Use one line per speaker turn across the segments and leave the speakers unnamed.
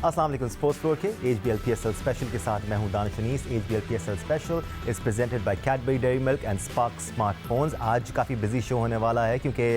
अस्सलाम वालेकुम। Sports floor के HBL PSL स्पेशल के साथ मैं हूं Danish Anees. HBL PSL special is presented by Cadbury dairy milk and Spark smartphones. आज काफ़ी बिजी शो होने वाला है क्योंकि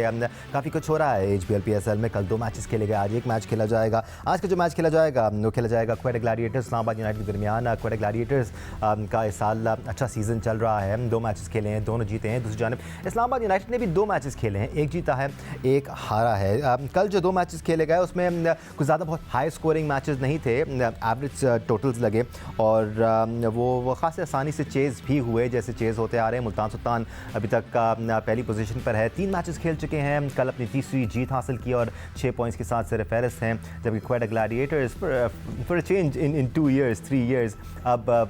काफ़ी कुछ हो रहा है HBL PSL में। कल 2 मैचेस खेले गए, आज एक मैच खेला जाएगा। आज का जो मैच खेला जाएगा वो खेला जाएगा क्वेटा ग्लैडिएटर्स इस्लामाबाद यूनाइटेड के दरमियान। क्वेटा ग्लैडिएटर्स का इस साल अच्छा सीज़न चल रहा है, 2 मैचेस खेले हैं, दोनों जीते हैं। दूसरी जानब इस्लामाबाद यूनाइटेड ने भी 2 मैचेस खेले हैं, एक जीता है एक हारा है। कल जो 2 मैचेस खेले गए उसमें कुछ ज़्यादा बहुत हाई स्कोरिंग मैचेस नहीं थे, एवरेज टोटल्स लगे और वो खासी आसानी से चेज़ भी हुए जैसे चेज़ होते आ रहे हैं। मुल्तान सुल्तान अभी तक पहली पोजीशन पर है, 3 मैचेस खेल चुके हैं, कल अपनी तीसरी जीत हासिल की और 6 पॉइंट्स के साथ सर फहरिस्त हैं। जबकि Quetta Gladiators for a change in 2 years 3 years अब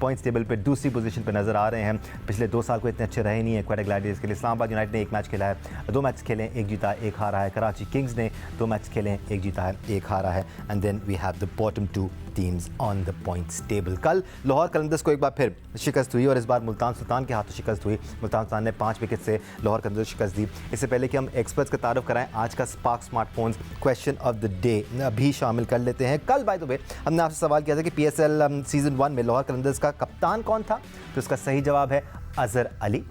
पॉइंट्स टेबल पे दूसरी पोजीशन पे नज़र आ रहे हैं। पिछले 2 साल को इतने अच्छे रहे नहीं है क्वेटा ग्लैडिएटर्स के लिए। इस्लामाबाद यूनाइटेड ने 1 मैच खेला है, 2 मैच खेले हैं, 1 जीता है 1 हारा है। कराची किंग्स ने 2 मैच खेले हैं, 1 जीता है 1 हारा है। And then we have the bottom 2 teams on the points table. कल लाहौर कलंदर्स को एक बार फिर शिकस्त हुई और इस बार मुल्तान सुल्तान के हाथों शिकस्त हुई। मुल्तान सुल्तान ने 5 विकेट से लाहौर कलंदर्स शिकस्त दी। इससे पहले कि हम एक्सपर्ट्स का तारुफ कराएं, आज का spark smartphones question of the day भी शामिल कर लेते हैं। कल बाय द वे हमने आपसे सवाल किया था कि PSL सीज़न 1 में लाहौर कलंदर्स का कप्तान कौन था, तो इसका सही जवाब है अजहर अली।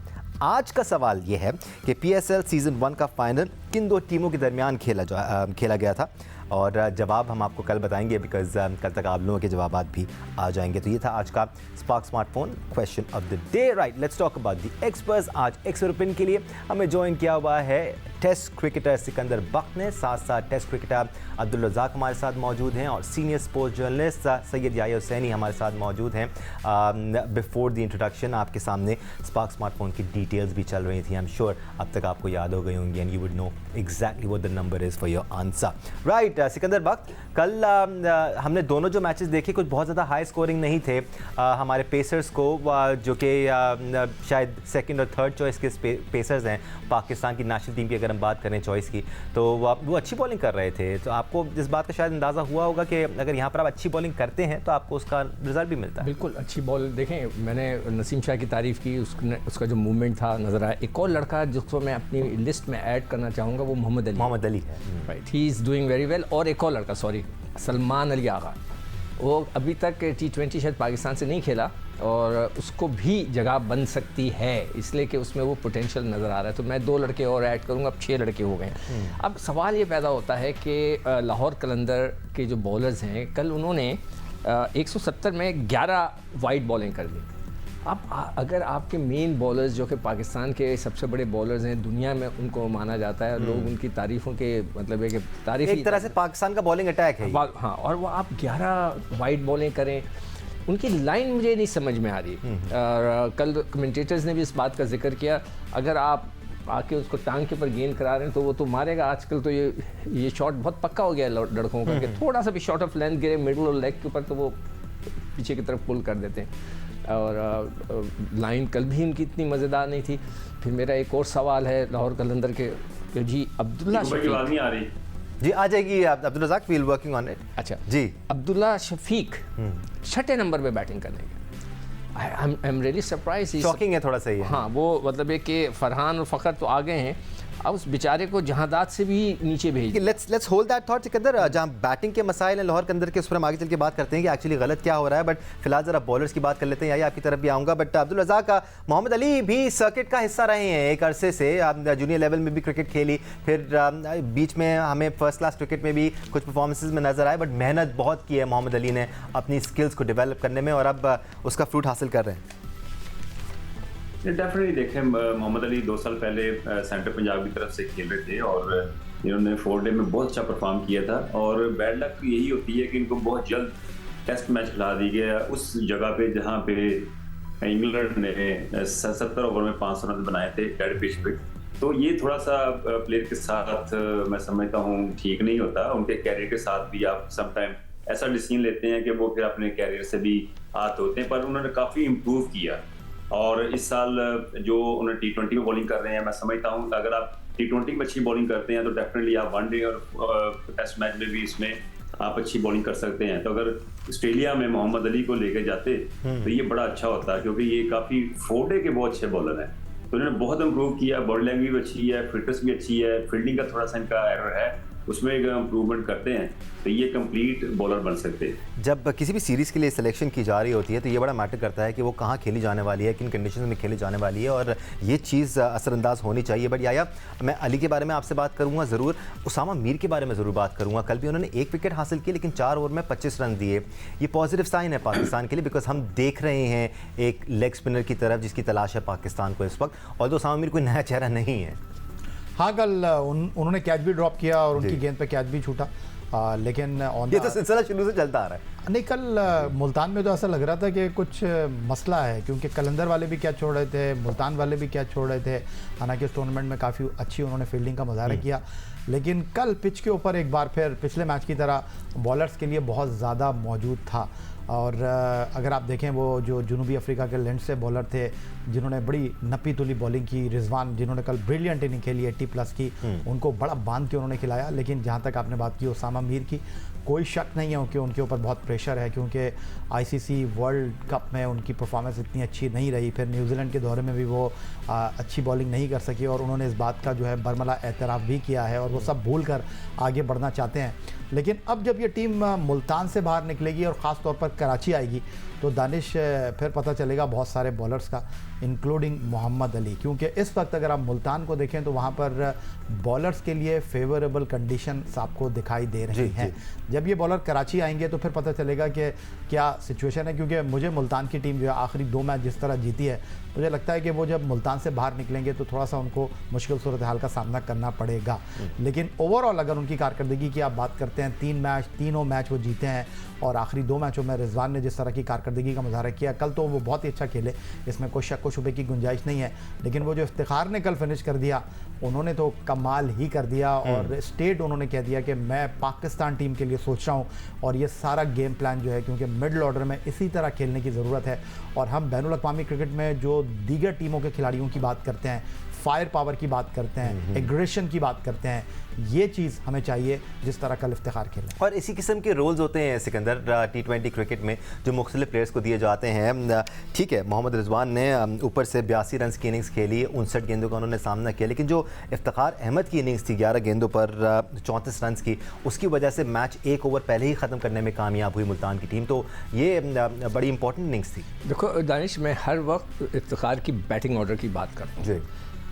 आज का सवाल यह है कि PSL सीज़न 1 का फाइनल किन 2 टीमों के दरमियान खेला गया था, और जवाब हम आपको कल बताएंगे बिकॉज कल तक आप लोगों के जवाब भी आ जाएंगे। तो ये था आज का spark smartphone question of the day. Right, let's talk about the experts. आज एक्सपर्ट के लिए हमें ज्वाइन किया हुआ है टेस्ट क्रिकेटर सिकंदर बख्त ने, साथ साथ टेस्ट क्रिकेटर अब्दुल रज़ाक हमारे साथ मौजूद हैं और senior sports journalist Syed Yahya Hussaini हमारे साथ मौजूद हैं। बिफोर द इंट्रोडक्शन आपके सामने स्पार्क स्मार्टफोन की डिटेल्स भी चल रही थी। आई एम श्योर अब तक आपको याद हो गई होंगी and you would know exactly what the number is for your answer. Right Sikandar Bakht, कल हमने दोनों जो मैचेस देखे कुछ बहुत ज़्यादा हाई स्कोरिंग नहीं थे। हमारे पेसर्स को जो कि शायद सेकंड और थर्ड चॉइस के पेसर्स हैं पाकिस्तान की नेशनल टीम की, अगर हम बात करें चॉइस की, तो वो अच्छी बॉलिंग कर रहे थे। तो आपको इस बात का शायद अंदाज़ा हुआ होगा कि अगर यहाँ पर आप अच्छी बॉलिंग करते हैं तो आपको उसका रिजल्ट भी मिलता है।
बिल्कुल अच्छी बॉल देखें, मैंने नसीम शाह की तारीफ़ की, उसका जो मूवमेंट था नज़र आया। एक और लड़का जिसको मैं अपनी लिस्ट में ऐड करना चाहूँगा वो मोहम्मद अली है। Right, he is doing very well. और एक और लड़का सलमान अली आगा, वो अभी तक T20 शायद पाकिस्तान से नहीं खेला और उसको भी जगह बन सकती है, इसलिए कि उसमें वो पोटेंशियल नज़र आ रहा है। तो मैं 2 लड़के और ऐड करूँगा, अब 6 लड़के हो गए हैं। अब सवाल ये पैदा होता है कि लाहौर कलंदर के जो बॉलर्स हैं, कल उन्होंने 170 में 11 वाइड बॉलिंग कर दी। अब अगर आपके मेन बॉलर्स जो कि पाकिस्तान के सबसे बड़े बॉलर्स हैं दुनिया में, उनको माना जाता है, लोग उनकी तारीफ़ों के मतलब है कि तारीफ़
एक तरह से पाकिस्तान का बॉलिंग अटैक है।
हाँ, और वो आप 11 वाइड बॉलिंग करें, उनकी लाइन मुझे नहीं समझ में आ रही। और कल कमेंटेटर्स ने भी इस बात का जिक्र किया, अगर आप आके उसको टांग के ऊपर गेंद करा रहे हैं तो वो तो मारेगा। आजकल तो ये शॉट बहुत पक्का हो गया है लड़कों का कि थोड़ा सा भी शॉट ऑफ लेंथ गिरे मिडल और लेग के ऊपर तो वो पीछे की तरफ पुल कर देते हैं। और लाइन कल भी इनकी इतनी मज़ेदार नहीं थी। फिर मेरा एक और सवाल है लाहौर कलंदर के जी अब्दुल्ला शफीक
जी आ जाएगी Abdul Razzaq, we will working on it.
अच्छा
जी,
अब्दुल्ला शफीक 6ठे नंबर पे बैटिंग करने के, I am really surprise.
Shocking है थोड़ा सा ये।
हाँ, वो मतलब है कि फरहान और फ़खर तो आ गए हैं, अब उस बेचारे को जहादात से भी नीचे भेज।
Let's hold that thought Sikandar. जहाँ बैटिंग के मसाइल हैं लाहौर के अंदर के, उस पर हम आगे चल के बात करते हैं कि एक्चुअली गलत क्या हो रहा है, बट फिलहाल जरा बॉलर्स की बात कर लेते हैं। या आपकी तरफ भी आऊँगा, बट अब्दुल रज़ाक का मोहम्मद अली भी सर्किट का हिस्सा रहे हैं एक अरसे से। जूनियर लेवल में भी क्रिकेट खेली, फिर बीच में हमें फर्स्ट क्लास क्रिकेट में भी कुछ परफॉर्मेंसेज में नजर आए, बट मेहनत बहुत की है मोहम्मद अली ने अपनी स्किल्स को डेवलप करने में और अब उसका फ्रूट हासिल कर रहे हैं।
डेफिनेटली देखें, मोहम्मद अली 2 साल पहले सेंटर पंजाब की तरफ से खेल रहे थे और इन्होंने 4 डे में बहुत अच्छा परफॉर्म किया था। और बैड लक यही होती है कि इनको बहुत जल्द टेस्ट मैच खिला दी गया उस जगह पे जहाँ पे इंग्लैंड ने 70 ओवर में 500 रन बनाए थे डेड पिच पे। तो ये थोड़ा सा प्लेयर के साथ मैं समझता हूँ ठीक नहीं होता। उनके कैरियर के साथ भी आप समटाइम ऐसा डिसीजन लेते हैं कि वो फिर अपने कैरियर से भी हाथ होते हैं, पर उन्होंने काफ़ी इम्प्रूव किया। और इस साल जो उन्हें T20 में बॉलिंग कर रहे हैं, मैं समझता हूँ अगर आप T20 में अच्छी बॉलिंग करते हैं तो डेफिनेटली आप वनडे और टेस्ट मैच में भी इसमें आप अच्छी बॉलिंग कर सकते हैं। तो अगर ऑस्ट्रेलिया में मोहम्मद अली को लेके जाते तो ये बड़ा अच्छा होता है, क्योंकि ये काफ़ी 4 डे के बहुत अच्छे बॉलर हैं। तो इन्होंने बहुत इम्प्रूव किया, बॉडी लैंग्वेज भी अच्छी है, फिटनेस भी अच्छी है, फील्डिंग का थोड़ा सा इनका एरर है, उसमें अगर इम्प्रूवमेंट करते हैं तो ये कंप्लीट बॉलर बन सकते हैं।
जब किसी भी सीरीज़ के लिए सिलेक्शन की जा रही होती है तो ये बड़ा मैटर करता है कि वो कहाँ खेली जाने वाली है, किन कंडीशंस में खेली जाने वाली है, और ये चीज़ असरअंदाज होनी चाहिए। बट याया, मैं अली के बारे में आपसे बात करूँगा ज़रूर, उसामा मीर के बारे में ज़रूर बात करूँगा। कल भी उन्होंने 1 विकेट हासिल की लेकिन 4 ओवर में 25 रन दिए। ये पॉजिटिव साइन है पाकिस्तान के लिए, बिकॉज हम देख रहे हैं एक लेग स्पिनर की तरफ जिसकी तलाश है पाकिस्तान को इस वक्त, और उसामा मीर कोई नया चेहरा नहीं है।
हाँ, कल उन्होंने कैच भी ड्रॉप किया और उनकी गेंद पे कैच भी छूटा, लेकिन
ये तो सिलसिला शुरू से चलता आ रहा है।
नहीं, कल मुल्तान में तो ऐसा लग रहा था कि कुछ मसला है, क्योंकि कलंदर वाले भी कैच छोड़ रहे थे, मुल्तान वाले भी कैच छोड़ रहे थे। हालांकि इस टूर्नामेंट में काफ़ी अच्छी उन्होंने फील्डिंग का मुजाहरा किया, लेकिन कल पिच के ऊपर एक बार फिर पिछले मैच की तरह बॉलर्स के लिए बहुत ज़्यादा मौजूद था। और अगर आप देखें, वो जो जनूबी अफ्रीका के लैंड से बॉलर थे जिन्होंने बड़ी नपी तुली बॉलिंग की, रिजवान जिन्होंने कल ब्रिलियंट इनिंग खेली 80+ की, उनको बड़ा बांध के उन्होंने खिलाया। लेकिन जहाँ तक आपने बात की उसामा मीर की, कोई शक नहीं है कि उनके ऊपर बहुत प्रेशर है, क्योंकि आईसीसी वर्ल्ड कप में उनकी परफॉर्मेंस इतनी अच्छी नहीं रही। फिर न्यूजीलैंड के दौरे में भी वो अच्छी बॉलिंग नहीं कर सकी, और उन्होंने इस बात का जो है बरमला एतराफ़ भी किया है, और वो सब भूल कर आगे बढ़ना चाहते हैं। लेकिन अब जब ये टीम मुल्तान से बाहर निकलेगी और ख़ास तौर पर कराची आएगी, तो दानिश फिर पता चलेगा बहुत सारे बॉलर्स का, इंक्लूडिंग मोहम्मद अली, क्योंकि इस वक्त अगर आप मुल्तान को देखें तो वहाँ पर बॉलर्स के लिए फेवरेबल कंडीशंस आपको दिखाई दे रही हैं। जब ये बॉलर कराची आएंगे तो फिर पता चलेगा कि क्या सिचुएशन है, क्योंकि मुझे मुल्तान की टीम जो है आखिरी 2 मैच जिस तरह जीती है, मुझे लगता है कि वो जब मुल्तान से बाहर निकलेंगे तो थोड़ा सा उनको मुश्किल सूरत हाल का सामना करना पड़ेगा। लेकिन ओवरऑल अगर उनकी कारकर्दगी की आप बात करते हैं, 3 मैच तीनों मैच वो जीते हैं, और आखिरी 2 मैचों में रिजवान ने जिस तरह की कारकर्दगी का मुजाहरा किया, कल तो वो बहुत ही अच्छा खेले, इसमें कोई शक व शुबे की गुंजाइश नहीं है। लेकिन वो जो इफ्तिखार ने कल फिनिश कर दिया, उन्होंने तो कमाल ही कर दिया, और स्टेट उन्होंने कह दिया कि मैं पाकिस्तान टीम के लिए सोच रहा हूँ, और ये सारा गेम प्लान जो है, क्योंकि मिडल ऑर्डर में इसी तरह खेलने की ज़रूरत है। और हम बैनुल अक़वामी क्रिकेट में जो दीगर टीमों के खिलाड़ियों की बात करते हैं, फायर पावर की बात करते हैं, एग्रेशन की बात करते हैं, ये चीज़ हमें चाहिए जिस तरह कल इफ्तिखार खेलें।
और इसी किस्म के रोल्स होते हैं सिकंदर T20 क्रिकेट में जो मुख्तलिफ प्लेयर्स को दिए जाते हैं। ठीक है, मोहम्मद रिजवान ने ऊपर से 82 रन की इनिंग्स खेली, 59 गेंदों का उन्होंने सामना किया, लेकिन जो इफ्तिखार अहमद की इनिंग्स थी 11 गेंदों पर 34 रन की, उसकी वजह से मैच 1 ओवर पहले ही ख़त्म करने में कामयाब हुई मुल्तान की टीम। तो ये बड़ी इंपॉर्टेंट इनिंग्स थी।
देखो दानिश, मैं हर वक्त इफ्तिखार की बैटिंग ऑर्डर की बात करता हूँ।
जी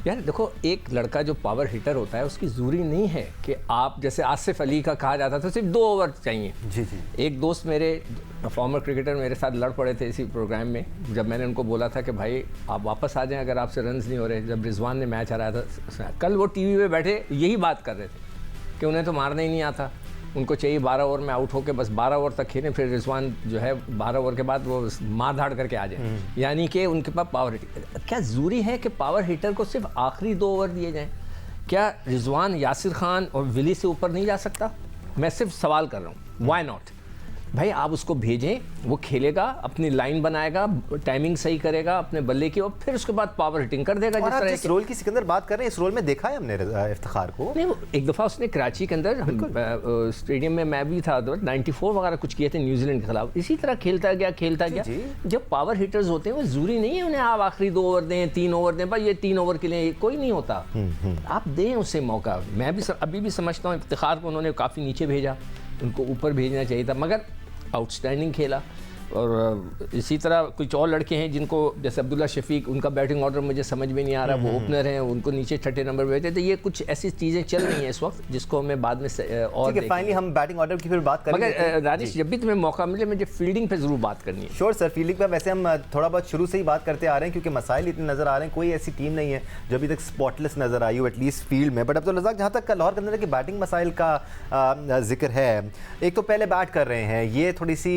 यार देखो, एक लड़का जो पावर हिटर होता है उसकी ज़रूरी नहीं है कि आप, जैसे आसिफ अली का कहा जाता था सिर्फ 2 ओवर चाहिए।
जी जी।
एक दोस्त मेरे फॉर्मर क्रिकेटर मेरे साथ लड़ पड़े थे इसी प्रोग्राम में, जब मैंने उनको बोला था कि भाई आप वापस आ जाएं अगर आपसे रन्स नहीं हो रहे, जब रिजवान ने मैच हराया था, कल वो टीवी पे बैठे यही बात कर रहे थे कि उन्हें तो मारना ही नहीं आता, उनको चाहिए 12 ओवर में आउट होकर बस 12 ओवर तक खेलें, फिर रिजवान जो है 12 ओवर के बाद वो मार धाड़ करके आ जाए। यानी कि उनके पास पावर हिटर, क्या ज़रूरी है कि पावर हिटर को सिर्फ आखिरी 2 ओवर दिए जाएं? क्या रिजवान यासिर खान और विली से ऊपर नहीं जा सकता? मैं सिर्फ सवाल कर रहा हूँ, वाई नॉट? भाई आप उसको भेजें, वो खेलेगा, अपनी लाइन बनाएगा, टाइमिंग सही करेगा अपने बल्ले की, और फिर उसके बाद पावर हिटिंग कर देगा।
और आप जिस रोल की सिकंदर बात कर रहे हैं, इस रोल में देखा है हमने इफ्तिखार को।
नहीं, एक दफ़ा उसने कराची के अंदर स्टेडियम में मैं भी था, 94 वगैरह कुछ किए थे न्यूजीलैंड के खिलाफ, इसी तरह खेलता गया। जब पावर हिटर्स होते हैं वो ज़रूरी नहीं है उन्हें आप आखिरी 2 ओवर दें, 3 ओवर दें, भाई ये 3 ओवर के लिए कोई नहीं होता, आप दें उसे मौका। मैं भी अभी भी समझता हूँ इफ्तिखार को उन्होंने काफ़ी नीचे भेजा, उनको ऊपर भेजना चाहिए था, मगर आउटस्टैंडिंग खेला। और इसी तरह कुछ और लड़के हैं जिनको, जैसे अब्दुल्ला शफीक, उनका बैटिंग ऑर्डर मुझे समझ में नहीं आ रहा, वो ओपनर हैं, उनको नीचे 6ठे नंबर पे भेजते। तो ये कुछ ऐसी चीज़ें चल रही हैं इस वक्त जिसको हमें बाद में और
फाइनली हम बैटिंग ऑर्डर की फिर बात करेंगे।
मगर राजेश, जब भी तुम्हें मौका मिले मुझे फील्डिंग पे ज़रूर बात करनी है।
श्योर सर, फील्डिंग पे वैसे हम थोड़ा बहुत शुरू से ही बात करते आ रहे हैं, क्योंकि मसाइल इतने नज़र आ रहे हैं, कोई ऐसी टीम नहीं है जो अभी तक स्पॉटलेस नज़र आई हो एटलीस्ट फील्ड में। बट अब्दुल रज़ाक, जहाँ तक लाहौर के अंदर की बैटिंग मसाइल का जिक्र है, एक तो पहले बैट कर रहे हैं, ये थोड़ी सी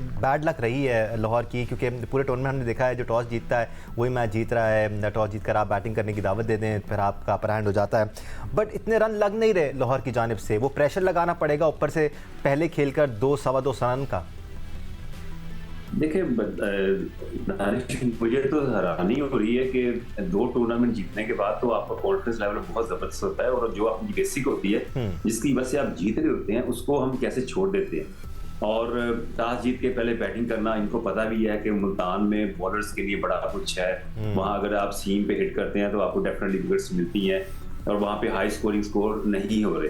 बैड लक रही है लाहौर की, क्योंकि पूरे टूर्नामेंट हमने देखा है जो टॉस जीतता है वही मैच जीत रहा है। टॉस जीत कर आप बैटिंग करने की दावत दे दें, फिर आपका अपर हैंड हो जाता है। बट इतने रन लग नहीं रहे लाहौर की जानिब से, वो प्रेशर लगाना पड़ेगा ऊपर से पहले खेलकर 2-2.25 रन का।
देखिए मुझे तो हैरानी हो रही है कि 2 टूर्नामेंट जीतने के बाद तो आपका कॉन्फिडेंस लेवल बहुत जबरदस्त होता है, और जो आपकी बेसिक होती है जिसकी वजह से आप जीत रहे होते हैं, उसको हम कैसे छोड़ देते हैं। और टॉस जीत के पहले बैटिंग करना, इनको पता भी है कि मुल्तान में बॉलर्स के लिए बड़ा कुछ है, वहाँ अगर आप सीम पे हिट करते हैं तो आपको डेफिनेटली विकेट्स मिलती हैं, और वहाँ पे हाई स्कोरिंग स्कोर नहीं हो रहे।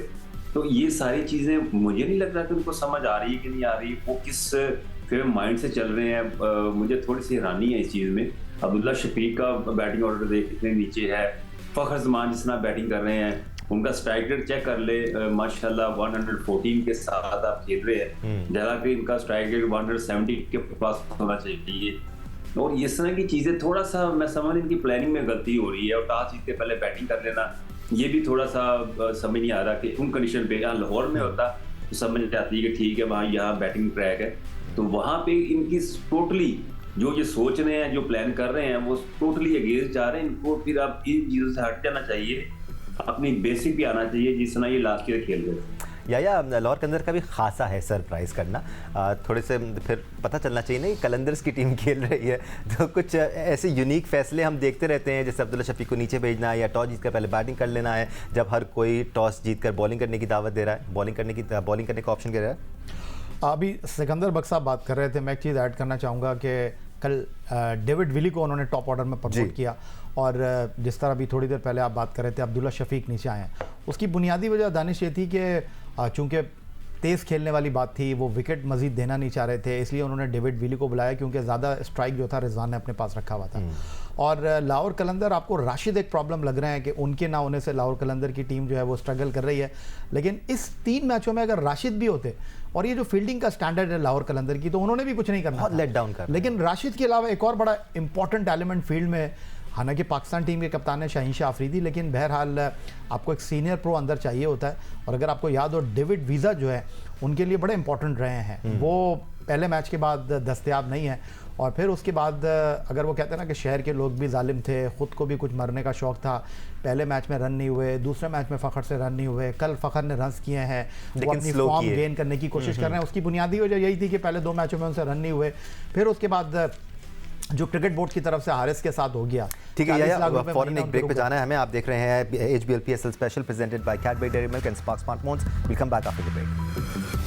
तो ये सारी चीजें मुझे नहीं लग रहा कि उनको समझ आ रही है कि नहीं आ रही, वो किस फिर माइंड से चल रहे हैं। मुझे थोड़ी सी हैरानी है इस चीज में। अब्दुल्ला शफीक का बैटिंग ऑर्डर देख कितने नीचे है, फखर जमान जिस तरह बैटिंग कर रहे हैं, उनका स्ट्राइक रेट चेक कर ले, माशाल्लाह 114 के साथ आप खेल रहे हैं, हालांकि इनका स्ट्राइक रेट 170 के पास होना चाहिए। और इस तरह की चीजें थोड़ा सा मैं समझ इनकी प्लानिंग में गलती हो रही है, और टॉस जीत के पहले बैटिंग कर लेना ये भी थोड़ा सा समझ नहीं आ रहा कि उन कंडीशन पे यहाँ लाहौर में होता तो समझ आती है कि ठीक है वहाँ यहाँ बैटिंग ट्रैक है, तो वहाँ पे इनकी टोटली जो ये सोच रहे हैं, जो प्लान कर रहे हैं, वो टोटली अगेंस्ट जा रहे हैं। इनको फिर अब इन चीज़ों से हट जाना चाहिए, अपनी बेसिक भी आना चाहिए जिस तरह ये लास्ट ईयर खेल रहे थे।
या लाहौर कलंदर का भी खासा है सरप्राइज करना, थोड़े से फिर पता चलना चाहिए ना कि कलंदर्स की टीम खेल रही है, तो कुछ ऐसे यूनिक फैसले हम देखते रहते हैं, जैसे अब्दुल्ला शफीक को नीचे भेजना है या टॉस जीत कर पहले बैटिंग कर लेना है, जब हर कोई टॉस जीत कर बॉलिंग करने की दावत दे रहा है, बॉलिंग करने का ऑप्शन दे रहा है।
अभी सिकंदर बख्श साहब बात कर रहे थे, मैं एक चीज़ ऐड करना चाहूँगा कि कल डेविड विली को उन्होंने टॉप ऑर्डर में प्रमोट किया, और जिस तरह अभी थोड़ी देर पहले आप बात कर रहे थे अब्दुल्ला शफीक नीचे आए हैं, उसकी बुनियादी वजह दानिश ये थी कि चूँकि तेज़ खेलने वाली बात थी, वो विकेट मजीद देना नहीं चाह रहे थे, इसलिए उन्होंने डेविड विली को बुलाया, क्योंकि ज़्यादा स्ट्राइक जो था रिजवान ने अपने पास रखा हुआ था। और लाहौर कलंदर, आपको राशिद एक प्रॉब्लम लग रहे हैं कि उनके ना होने से लाहौर कलंदर की टीम जो है वो स्ट्रगल कर रही है, लेकिन इस 3 मैचों में अगर राशिद भी होते, और ये जो फील्डिंग का स्टैंडर्ड है लाहौर कलंदर की, तो उन्होंने भी कुछ नहीं करना,
लेट डाउन कर।
लेकिन राशिद के अलावा एक और बड़ा इंपॉर्टेंट एलिमेंट फील्ड में, हालांकि पाकिस्तान टीम के कप्तान है शाहीन शाह अफरीदी, लेकिन बहरहाल आपको एक सीनियर प्रो अंदर चाहिए होता है, और अगर आपको याद हो डेविड वीज़ा जो है उनके लिए बड़े इंपॉर्टेंट रहे हैं, वो पहले मैच के बाद दस्तयाब नहीं है, और फिर उसके बाद अगर वो कहते हैं ना कि शहर के लोग भी जालिम थे, ख़ुद को भी कुछ मरने का शौक़ था, पहले मैच में रन नहीं हुए, दूसरे मैच में फ़खर से रन नहीं हुए, कल फ़खर ने रन्स किए हैं, वो अपनी फॉर्म गेन करने की कोशिश कर रहे हैं। उसकी बुनियादी वजह यही थी कि पहले 2 मैचों में उनसे रन नहीं हुए, फिर उसके बाद जो क्रिकेट बोर्ड की तरफ से हारिस के साथ हो गया।
ठीक है, फॉरन एक ब्रेक पे जाना है हमें। आप देख रहे हैं HBL PSL special presented by Cadbury dairy milk and Spark smartphones. We come back after the break.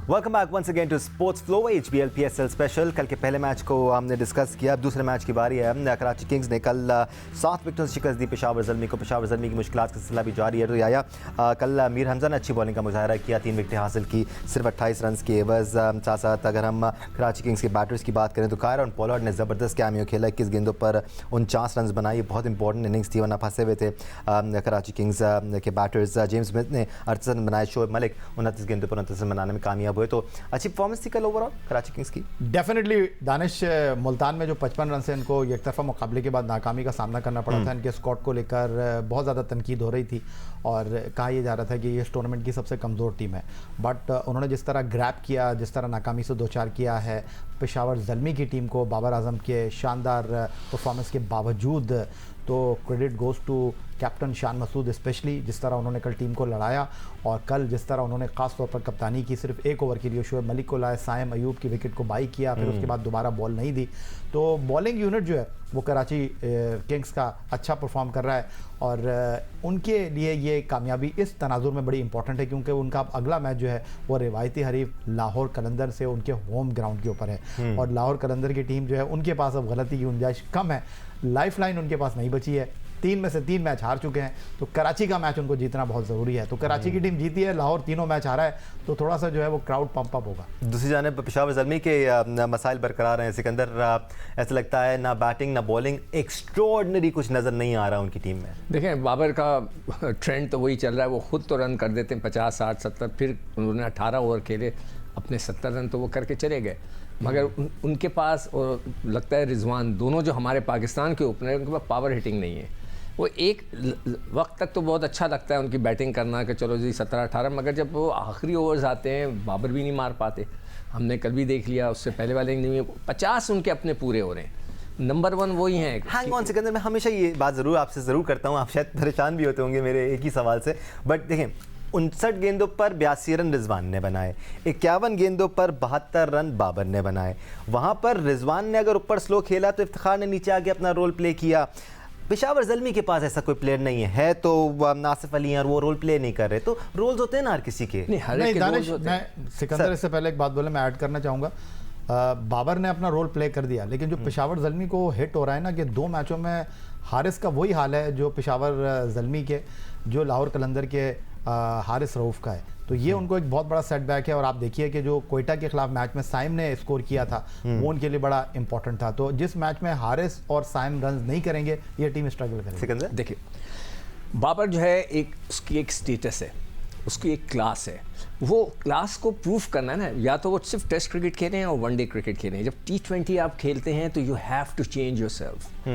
Welcome back once again to sports flow HBL PSL special. कल के पहले मैच को हमने डिस्कस किया, अब दूसरे मैच की बारी है। कराची किंग्स ने कल 7 विकेटों से शिकस्त दी पेशावर ज़ल्मी को। पेशावर ज़ल्मी की मुश्किलात का सिलसिला भी जारी है। तो याया कल मीर हमजा ने अच्छी बॉलिंग का मुजाहरा किया, 3 विकेटें हासिल की, सिर्फ 28 रन के एवज। साथ साथ अगर हम कराची किंग्स के बैटर्स की बात करें तो कायरन पोलार्ड ने ज़बरदस्त कैमियो खेला, 21 गेंदों पर 49 रन बनाई। बहुत इंपॉर्टेंट इनिंग्स थी, वरना फंसे हुए थे कराची किंग्स के बैटर्स। जेम्स स्मिथ ने 38 रन बनाए, शोएब मलिक 29 गेंदों पर 29 रन बनाने में कामयाब हुए। तो अच्छी परफॉर्मेंस थी कल ओवरऑल कराची किंग्स की।
डेफिनेटली दानिश, मुल्तान में जो 55 रन से इनको एक तरफा मुकाबले के बाद नाकामी का सामना करना पड़ा था, इनके स्क्वाड को लेकर बहुत ज़्यादा तनकीद हो रही थी, और कहा यह जा रहा था कि ये इस टूर्नामेंट की सबसे कमज़ोर टीम है, बट उन्होंने जिस तरह ग्रैप किया, जिस तरह नाकामी से 2-4 किया है पेशावर ज़ल्मी की टीम को, बाबर आजम के शानदार परफॉर्मेंस के बावजूद, तो credit goes to captain Shan Masood specially, जिस तरह उन्होंने कल टीम को लड़ाया, और कल जिस तरह उन्होंने ख़ास तौर पर कप्तानी की, सिर्फ 1 ओवर के लिए शोएब मलिक को लाए, साइम अयूब की विकेट को बाई किया, फिर उसके बाद दोबारा बॉल नहीं दी। तो बॉलिंग यूनिट जो है वो कराची किंग्स का अच्छा परफॉर्म कर रहा है, और उनके लिए ये कामयाबी इस तनाजुर में बड़ी इंपॉर्टेंट है, क्योंकि उनका अगला मैच जो है वो रिवायती हरीफ लाहौर कलंदर से उनके होम ग्राउंड के ऊपर है, और लाहौर कलंदर की टीम जो है उनके पास अब गलती की गुंजाइश कम है, लाइफ लाइन उनके पास नहीं बची है, 3 में से 3 मैच हार चुके हैं, तो कराची का मैच उनको जीतना बहुत ज़रूरी है। तो कराची की टीम जीती है, लाहौर तीनों मैच हारा है, तो थोड़ा सा जो है वो क्राउड पंप अप होगा।
दूसरी जानिब पेशावर ज़ल्मी के मसाइल बरकरार हैं। सिकंदर, ऐसा लगता है ना बैटिंग ना बॉलिंग एक्स्ट्रॉर्डिनरी कुछ नज़र नहीं आ रहा उनकी टीम में।
देखें, बाबर का ट्रेंड तो वही चल रहा है, वो खुद तो रन कर देते हैं 50, 60, 70, फिर उन्होंने 18 ओवर खेले, अपने 70 रन तो वो करके चले गए, मगर उनके पास और लगता है रिजवान, दोनों जो हमारे पाकिस्तान के ओपनर, उनके पास पावर हिटिंग नहीं है। वो एक वक्त तक तो बहुत अच्छा लगता है उनकी बैटिंग करना कि चलो जी 17-18, मगर जब वो आखिरी ओवर्स आते हैं बाबर भी नहीं मार पाते। हमने कल भी देख लिया, उससे पहले वाले नहीं, 50 उनके अपने पूरे हो रहे हैं। नंबर 1 वही हैं।
हैंग ऑन सिकंदर, मैं हमेशा ये बात ज़रूर आपसे ज़रूर करता हूँ, आप शायद परेशान भी होते होंगे मेरे एक ही सवाल से, बट देखें 59 गेंदों पर 82 रन रिजवान ने बनाए, 51 गेंदों पर 72 रन बाबर ने बनाए। वहाँ पर रिजवान ने अगर ऊपर स्लो खेला तो इफ्तिखार ने नीचे आके अपना रोल प्ले किया। पेशावर ज़ल्मी के पास ऐसा कोई प्लेयर नहीं है तो नासिफ अली और वो रोल प्ले नहीं कर रहे, तो रोल्स होते हैं ना हर किसी के।
नहीं दानिश, मैं सिकंदर इससे पहले एक बात बोले, मैं ऐड करना चाहूँगा, बाबर ने अपना रोल प्ले कर दिया, लेकिन जो पेशावर ज़ल्मी को हिट हो रहा है ना कि 2 मैचों में हारिस का वही हाल है जो पेशावर ज़ल्मी के, जो लाहौर कलंदर के हारिस रऊफ का है, तो ये उनको एक बहुत बड़ा सेटबैक है। और आप देखिए कि जो कोयटा के खिलाफ मैच में साइम ने स्कोर किया था वो उनके लिए बड़ा इंपॉर्टेंट था। तो जिस मैच में हारिस और साइम रन नहीं करेंगे ये टीम स्ट्रगल करेगी।
सिकंदर
देखिए, बाबर जो है उसकी एक स्टेटस है, उसकी एक क्लास है, वो क्लास को प्रूव करना है ना। या तो वो सिर्फ टेस्ट क्रिकेट खेल रहे हैं और वनडे क्रिकेट खेल रहे हैं। जब T20 आप खेलते हैं तो you have to change yourself.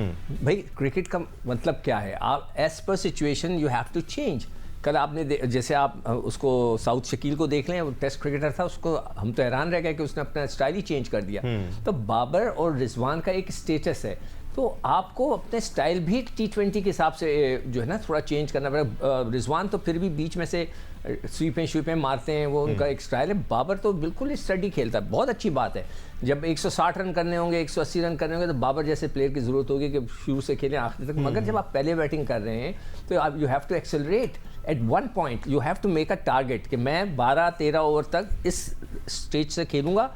भाई क्रिकेट का मतलब क्या है, आप as per situation you have to change. कल आपने जैसे आप उसको साउथ शकील को देख लें, वो टेस्ट क्रिकेटर था, उसको हम तो हैरान रह गए कि उसने अपना स्टाइल ही चेंज कर दिया। तो बाबर और रिजवान का एक स्टेटस है, तो आपको अपने स्टाइल भी T20 के हिसाब से जो है ना थोड़ा चेंज करना पड़ेगा। रिजवान तो फिर भी बीच में से स्वीपें मारते हैं, वो उनका एक स्टाइल है। बाबर तो बिल्कुल ही स्टडी खेलता है, बहुत अच्छी बात है। जब 160 रन करने होंगे, 180 रन करने होंगे, तो बाबर जैसे प्लेयर की ज़रूरत होगी कि शुरू से खेलें आखिर तक। मगर जब आप पहले बैटिंग कर रहे हैं तो आप you have to accelerate at one point, you have to make a target कि मैं 12-13 ओवर तक इस स्टेज से खेलूंगा।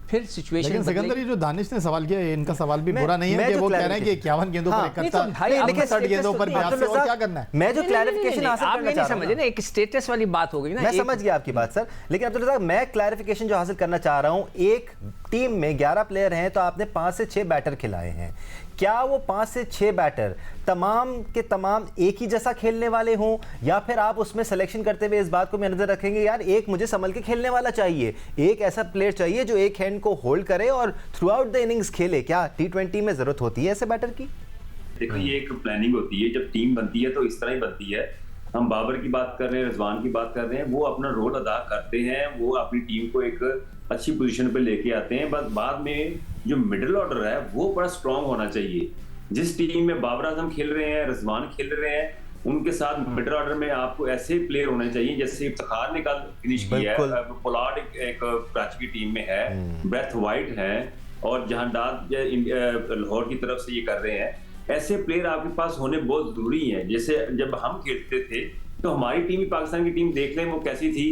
फिर सिचुएशन
लेकिन सिकंदर, ये जो दानिश ने सवाल किया, इनका सवाल भी बुरा नहीं है कि वो कह रहे हैं कि 51 गेंदों पर 61 गेंदों पर 82 और क्या करना है।
मैं जो क्लैरिफिकेशन हासिल
आप
करना
नहीं
चाह रहा हूं
समझे ना, एक स्टेटस वाली बात हो गई ना।
मैं समझ गया आपकी बात सर, लेकिन अब्दुल रज़ाक मैं क्लैरिफिकेशन जो हासिल करना चाह रहा हूं, एक टीम में 11 प्लेयर हैं तो आपने 5 से 6 बैटर खिलाए हैं। क्या वो 5 से 6 बैटर तमाम के तमाम एक ही जैसा खेलने वाले हों, या फिर आप उसमें सिलेक्शन करते हुए इस बात को नजर रखेंगे यार एक मुझे संभल के खेलने वाला चाहिए, एक ऐसा प्लेयर चाहिए जो एक हैंड को होल्ड करे और थ्रू आउट द इनिंग्स खेले? क्या T20 में जरूरत होती है ऐसे बैटर की?
देखो, ये एक प्लानिंग होती है, जब टीम बनती है तो इस तरह ही बनती है। हम बाबर की बात कर रहे हैं, रिजवान की बात कर रहे हैं, वो अपना रोल अदा करते हैं, वो अपनी टीम को एक अच्छी पोजीशन पे लेके आते हैं। बस बाद में जो मिडिल ऑर्डर है वो बड़ा स्ट्रांग होना चाहिए। जिस टीम में बाबर आजम खेल रहे हैं, रिजवान खेल रहे हैं, उनके साथ मिडिल ऑर्डर में आपको ऐसे प्लेयर होने चाहिए जैसे इफ्तिखार ने कल फिनिश किया है, पोलार्ड एक कराची की टीम में है, ब्रेथ वाइट है, और जहांदाद लाहौर की तरफ से ये कर रहे हैं। ऐसे प्लेयर आपके पास होने बहुत जरूरी हैं। जैसे जब हम खेलते थे तो हमारी टीम, पाकिस्तान की टीम देख लें वो कैसी थी,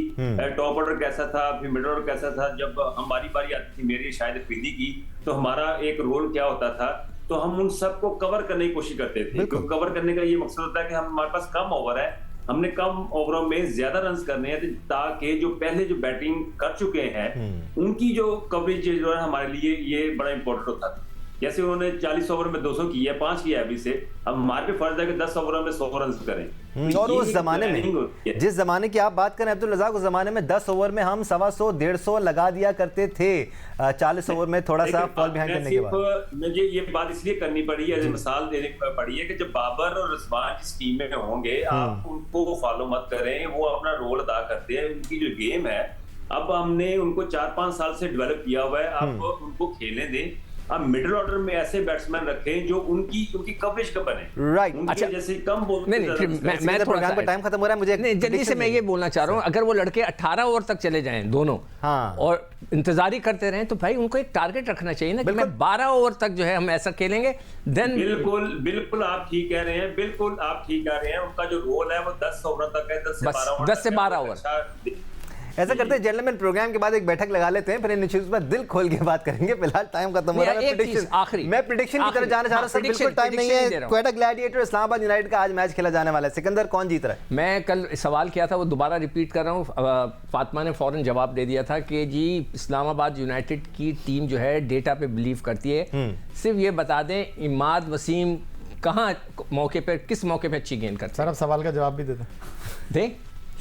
टॉप ऑर्डर कैसा था, फिर मिडिल ऑर्डर कैसा था। जब हमारी बारी आती थी, मेरी शायद अफरीदी की, तो हमारा एक रोल क्या होता था, तो हम उन सबको कवर करने की कोशिश करते थे। क्योंकि कवर करने का ये मकसद होता है कि हमारे पास कम ओवर है, हमने कम ओवरों में ज्यादा रन करने हैं, ताकि जो पहले जो बैटिंग कर चुके हैं उनकी जो कवरेज जो है हमारे लिए ये बड़ा इंपॉर्टेंट होता था। जैसे उन्होंने 40 ओवर में 200 किया, 5 किया अभी से, अब हमारे पे फर्ज है कि 10 ओवरों में 100 रन करें।
और उस जमाने में, जिस जमाने की आप बात करें अब्दुल रज़ाक, उस जमाने में 10 ओवर में हम 125-150 लगा दिया करते थे, 40 ओवर में थोड़ा सा फॉल बिहाइंड करने के बाद।
मुझे ये बात इसलिए करनी पड़ी है, मिसाल देने पड़ी है कि जब बाबर और रिजवान जिस टीम में होंगे, आप उनको फॉलो मत करें, वो अपना रोल अदा करते हैं। उनकी जो गेम है, अब हमने उनको 4-5 साल से डेवलप किया हुआ है, आप उनको खेलने दें। आप मिडिल ऑर्डर में ऐसे बैट्समैन रखें जो उनकी कवरेज का बने।
राइट,
अच्छा,
जैसे कम बोलते
नहीं, मैं प्रोग्राम का
टाइम खत्म हो रहा है, मुझे
नहीं, जल्दी से मैं ये बोलना चाह रहा हूँ, अगर वो लड़के 18 ओवर तक चले जाएं दोनों,
हाँ,
और इंतजार ही करते रहें, तो भाई उनको एक टारगेट रखना चाहिए ना कि मैं 12 ओवर तक जो है हम ऐसा खेलेंगे। देन
बिल्कुल आप ठीक कह रहे हैं, बिल्कुल आप ठीक कह रहे हैं। उनका जो रोल है वो 10 ओवर तक है, 10 से 12 ओवर।
ऐसा करते हैं जेंटलमैन, प्रोग्राम के बाद एक बैठक लगा लेते हैं, फिर इन इश्यूज पर दिल खोल के बात करेंगे। फिलहाल टाइम खत्म हो रहा है। मैं प्रेडिक्शन की तरफ जाना चाह रहा हूं सर, बिल्कुल टाइम नहीं है। क्वेटा ग्लैडिएटर इस्लामाबाद यूनाइटेड का आज मैच खेला जाने वाला है। सिकंदर, कौन जीत रहा है?
मैं कल सवाल किया था, वो दोबारा रिपीट कर रहा हूँ। फातिमा ने फौरन जवाब दे दिया था कि जी इस्लामाबाद यूनाइटेड की टीम जो है डेटा पे बिलीव करती है। सिर्फ ये बता दें, इमाद वसीम कहाँ मौके पर, किस मौके पर अच्छी गेंद करते हैं?
सर अब सवाल का जवाब भी दे
दें।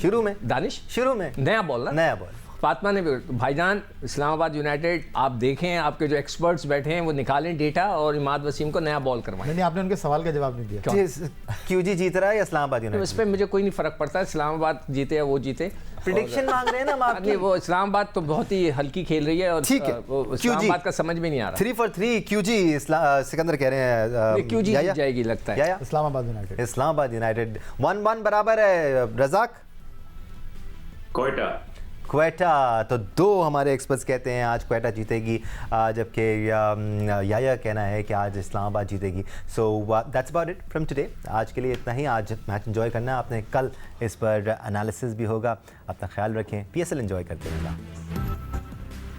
शुरू में
दानिश,
शुरू में
नया बॉल ना,
नया बॉल
फातिमा ने भी। भाईजान इस्लामाबाद यूनाइटेड, आप देखें, आपके जो एक्सपर्ट्स बैठे हैं वो निकालें डेटा और इमाद वसीम को नया बॉल करवाएं।
नहीं, आपने उनके सवाल का जवाब नहीं दिया।
क्यूजी जीत रहा है या इस्लामाबाद यूनाइटेड?
इस पर मुझे कोई नहीं फर्क पड़ता, इस्लामाबाद जीते या वो जीते।
प्रेडिक्शन मांग रहे हैं ना हम आपकी।
वो इस्लामाबाद तो बहुत ही हल्की खेल रही है, और
ठीक है,
इस्लामाबाद का समझ में नहीं आ रहा।
3 for 3 क्यूजी सिकंदर कह रहे हैं,
क्यूजी जीत जाएगी लगता है।
इस्लामाबाद यूनाइटेड,
इस्लामाबाद यूनाइटेड 1-1 बराबर है। रज़ाक? क्वेटा तो 2 हमारे एक्सपर्ट्स कहते हैं आज क्वेटा जीतेगी, जबकि याया कहना है कि आज इस्लामाबाद जीतेगी। So that's about it from today. आज के लिए इतना ही। आज मैच एंजॉय करना है आपने, कल इस पर एनालिसिस भी होगा। अपना ख्याल रखें, PSL एंजॉय करते रहेगा।